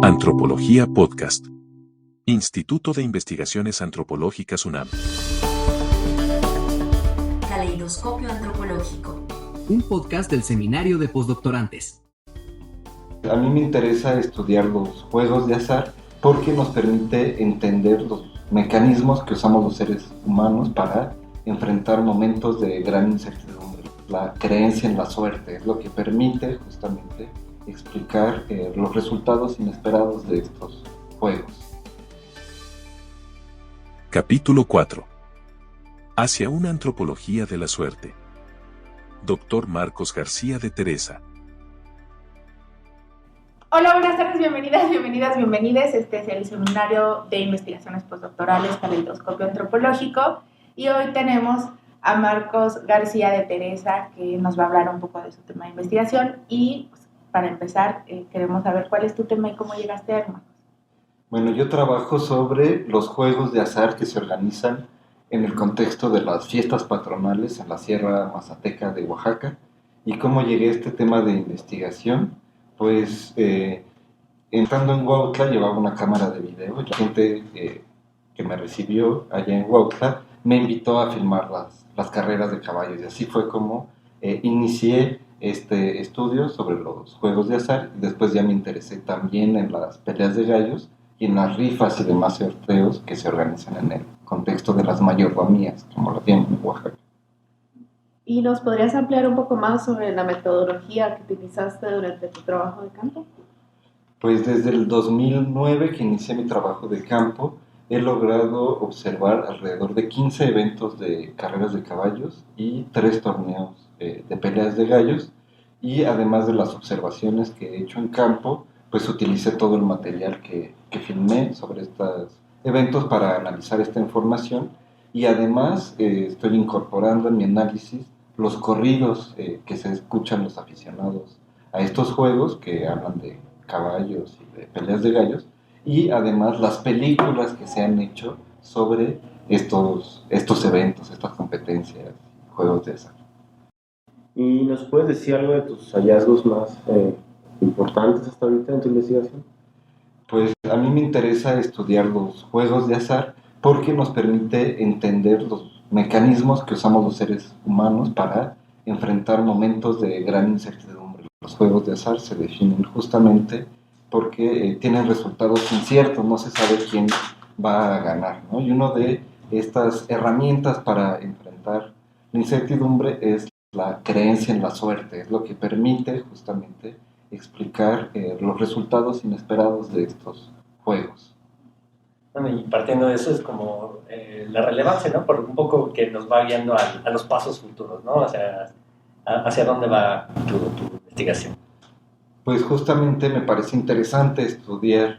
Antropología Podcast. Instituto de Investigaciones Antropológicas UNAM. Caleidoscopio Antropológico. Un podcast del Seminario de Postdoctorantes. A mí me interesa estudiar los juegos de azar porque nos permite entender los mecanismos que usamos los seres humanos para enfrentar momentos de gran incertidumbre. La creencia en la suerte es lo que permite justamente explicar los resultados inesperados de estos juegos. Capítulo 4. Hacia una antropología de la suerte. Dr. Marcos García de Teresa. Hola, buenas tardes, bienvenidas. Este es el Seminario de Investigaciones Postdoctorales Caleidoscopio Antropológico y hoy tenemos a Marcos García de Teresa que nos va a hablar un poco de su tema de investigación y pues, para empezar queremos saber cuál es tu tema y cómo llegaste a él, Marcos. Bueno, yo trabajo sobre los juegos de azar que se organizan en el contexto de las fiestas patronales en la Sierra Mazateca de Oaxaca. ¿Y cómo llegué a este tema de investigación? Pues entrando en Huautla llevaba una cámara de video y la gente que me recibió allá en Huautla me invitó a filmar las carreras de caballos y así fue como inicié este estudio sobre los juegos de azar y después ya me interesé también en las peleas de gallos y en las rifas y demás sorteos que se organizan en el contexto de las mayordomías, como lo tienen en Oaxaca. ¿Y nos podrías ampliar un poco más sobre la metodología que utilizaste durante tu trabajo de campo? Pues desde el 2009 que inicié mi trabajo de campo, he logrado observar alrededor de 15 eventos de carreras de caballos y 3 torneos de peleas de gallos. Y además de las observaciones que he hecho en campo, pues utilicé todo el material que filmé sobre estos eventos para analizar esta información. Y además estoy incorporando en mi análisis los corridos que se escuchan los aficionados a estos juegos que hablan de caballos y de peleas de gallos, y además las películas que se han hecho sobre estos eventos, estas competencias, juegos de azar. ¿Y nos puedes decir algo de tus hallazgos más importantes hasta ahorita en tu investigación? Pues a mí me interesa estudiar los juegos de azar porque nos permite entender los mecanismos que usamos los seres humanos para enfrentar momentos de gran incertidumbre. Los juegos de azar se definen justamente porque tienen resultados inciertos, no se sabe quién va a ganar, ¿no? Y una de estas herramientas para enfrentar la incertidumbre es la creencia en la suerte, es lo que permite justamente explicar los resultados inesperados de estos juegos. Bueno, y partiendo de eso es como la relevancia, ¿no? Por un poco que nos va guiando a los pasos futuros, ¿no? O sea, hacia dónde va tu investigación. Pues justamente me parece interesante estudiar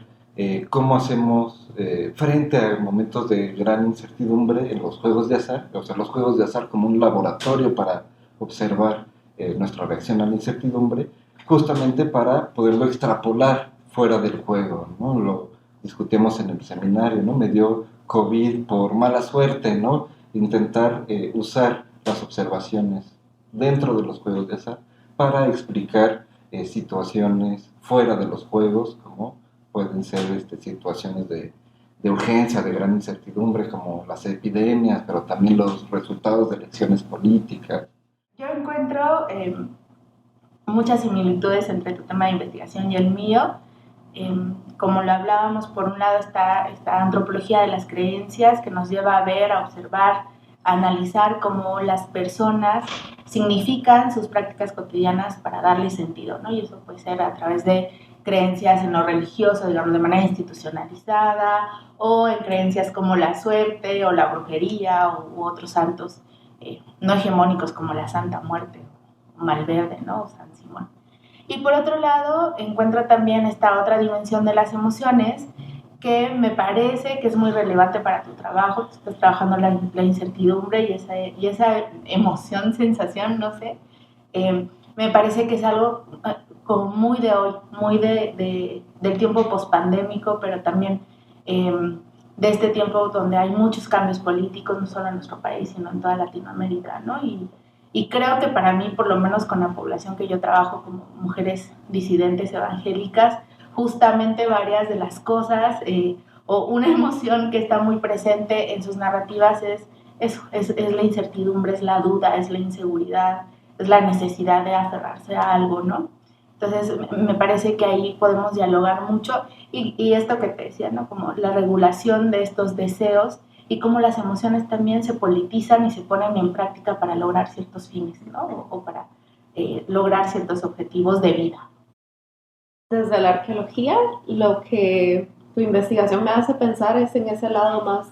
cómo hacemos frente a momentos de gran incertidumbre en los juegos de azar, o sea, los juegos de azar como un laboratorio para observar nuestra reacción a la incertidumbre, justamente para poderlo extrapolar fuera del juego, ¿no? Lo discutimos en el seminario, ¿no? Me dio COVID por mala suerte, ¿no? Intentar usar las observaciones dentro de los juegos de azar para explicar situaciones fuera de los juegos, como pueden ser situaciones de urgencia, de gran incertidumbre, como las epidemias, pero también los resultados de elecciones políticas. Yo encuentro muchas similitudes entre tu tema de investigación y el mío. Como lo hablábamos, por un lado está esta antropología de las creencias que nos lleva a ver, a observar, a analizar cómo las personas significan sus prácticas cotidianas para darle sentido, ¿no? Y eso puede ser a través de creencias en lo religioso, digamos, de manera institucionalizada, o en creencias como la suerte o la brujería u otros santos no hegemónicos como la Santa Muerte o Malverde, ¿no? O San Simón. Y por otro lado, encuentro también esta otra dimensión de las emociones que me parece que es muy relevante para tu trabajo. Tú estás trabajando la incertidumbre y esa emoción, sensación, no sé. Me parece que es algo como muy de hoy, muy del tiempo pospandémico, pero también de este tiempo donde hay muchos cambios políticos, no solo en nuestro país, sino en toda Latinoamérica, ¿no? Y Y creo que para mí, por lo menos con la población que yo trabajo como mujeres disidentes evangélicas, justamente varias de las cosas o una emoción que está muy presente en sus narrativas es la incertidumbre, es la duda, es la inseguridad, es la necesidad de aferrarse a algo, ¿no? Entonces, me parece que ahí podemos dialogar mucho y esto que te decía, ¿no? Como la regulación de estos deseos y cómo las emociones también se politizan y se ponen en práctica para lograr ciertos fines, ¿no? O para lograr ciertos objetivos de vida. Desde la arqueología, lo que tu investigación me hace pensar es en ese lado más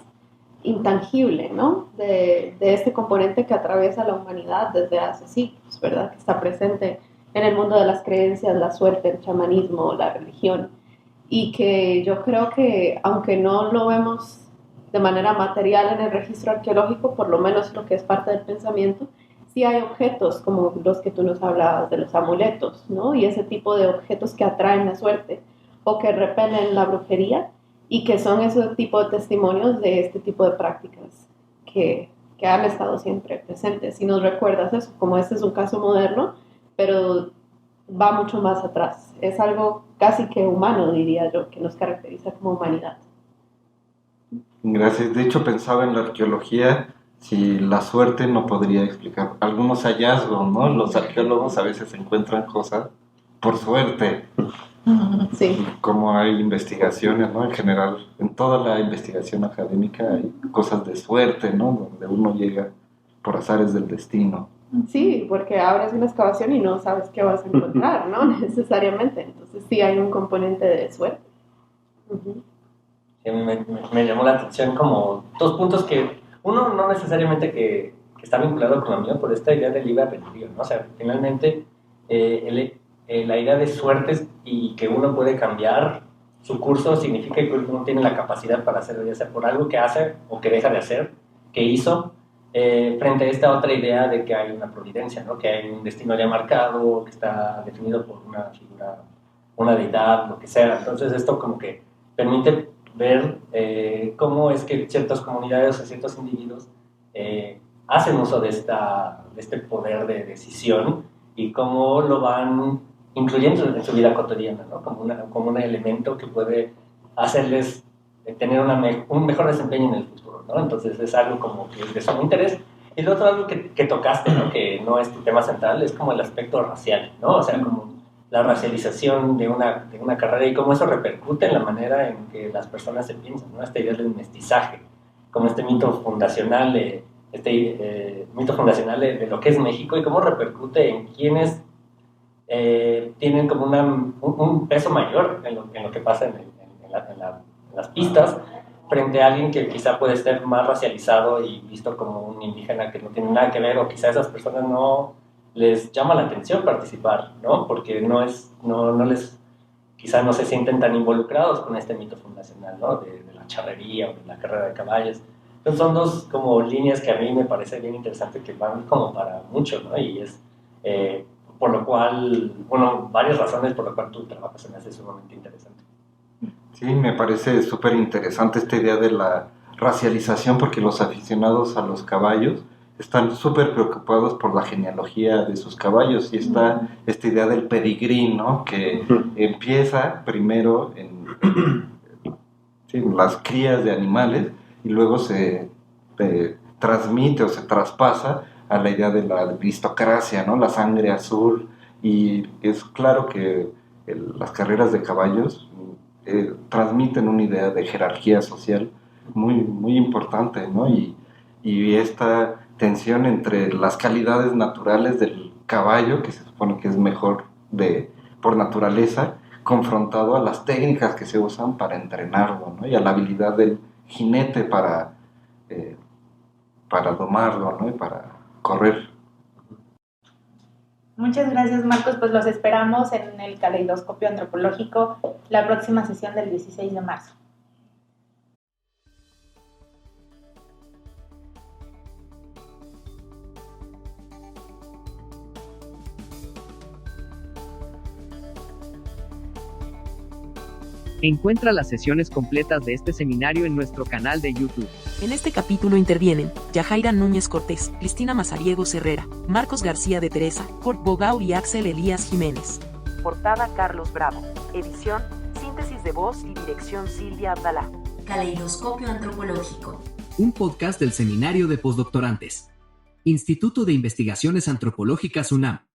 intangible, ¿no? De este componente que atraviesa la humanidad desde hace siglos, ¿verdad? Que está presente en el mundo de las creencias, la suerte, el chamanismo, la religión. Y que yo creo que, aunque no lo vemos de manera material en el registro arqueológico, por lo menos lo que es parte del pensamiento, sí hay objetos como los que tú nos hablabas de los amuletos, ¿no? Y ese tipo de objetos que atraen la suerte o que repelen la brujería y que son ese tipo de testimonios de este tipo de prácticas que han estado siempre presentes. Si nos recuerdas eso, como este es un caso moderno, pero va mucho más atrás. Es algo casi que humano, diría yo, que nos caracteriza como humanidad. Gracias. De hecho, pensaba en la arqueología, si la suerte no podría explicar algunos hallazgos, ¿no? Los arqueólogos a veces encuentran cosas por suerte. Sí. Como hay investigaciones, ¿no? En general, en toda la investigación académica hay cosas de suerte, ¿no? Donde uno llega por azares del destino. Sí, porque abres una excavación y no sabes qué vas a encontrar, ¿no? Necesariamente. Entonces sí hay un componente de suerte. Sí, me llamó la atención como dos puntos que, uno no necesariamente que está vinculado con lo mío, por esta idea del libre albedrío, ¿no? O sea, finalmente la idea de suertes y que uno puede cambiar su curso significa que uno tiene la capacidad para hacerlo, ya sea por algo que hace o que deja de hacer, que hizo, frente a esta otra idea de que hay una providencia, ¿no? Que hay un destino ya marcado, que está definido por una figura, una deidad, lo que sea. Entonces esto como que permite ver cómo es que ciertas comunidades o ciertos individuos hacen uso de este poder de decisión y cómo lo van incluyendo en su vida cotidiana, ¿no? Como un elemento que puede hacerles tener un mejor desempeño en el futuro, ¿no? Entonces es algo como que es de su interés. Y lo otro, algo que tocaste, ¿no? Que no es tu tema central, es como el aspecto racial, ¿no? O sea, como la racialización de una carrera y cómo eso repercute en la manera en que las personas se piensan, ¿no? Esta idea del mestizaje, como este mito fundacional de lo que es México y cómo repercute en quienes tienen como un peso mayor en lo que pasa en las pistas, frente a alguien que quizá puede ser más racializado y visto como un indígena que no tiene nada que ver, o quizá a esas personas no les llama la atención participar, ¿no? Porque quizá no se sienten tan involucrados con este mito fundacional, ¿no? De la charrería o de la carrera de caballos. Entonces son dos como líneas que a mí me parece bien interesante, que van como para mucho, ¿no? Y es por lo cual, bueno, varias razones por las cuales tu trabajo se me hace sumamente interesante. Sí, me parece súper interesante esta idea de la racialización, porque los aficionados a los caballos están súper preocupados por la genealogía de sus caballos, y está esta idea del pedigrí, ¿no? Que empieza primero en las crías de animales y luego se transmite o se traspasa a la idea de la aristocracia, ¿no? La sangre azul. Y es claro que las carreras de caballos transmiten una idea de jerarquía social muy, muy importante, ¿no? Y esta tensión entre las calidades naturales del caballo, que se supone que es mejor por naturaleza, confrontado a las técnicas que se usan para entrenarlo, ¿no? Y a la habilidad del jinete para domarlo, ¿no? Y para correr. Muchas gracias, Marcos. Pues los esperamos en el Caleidoscopio Antropológico la próxima sesión del 16 de marzo. Encuentra las sesiones completas de este seminario en nuestro canal de YouTube. En este capítulo intervienen Yajaira Núñez Cortés, Cristina Mazariegos Herrera, Marcos García de Teresa, Kurt Bogau y Axel Elías Jiménez. Portada Carlos Bravo. Edición, síntesis de voz y dirección Silvia Abdalá. Caleidoscopio Antropológico. Un podcast del Seminario de Postdoctorantes. Instituto de Investigaciones Antropológicas UNAM.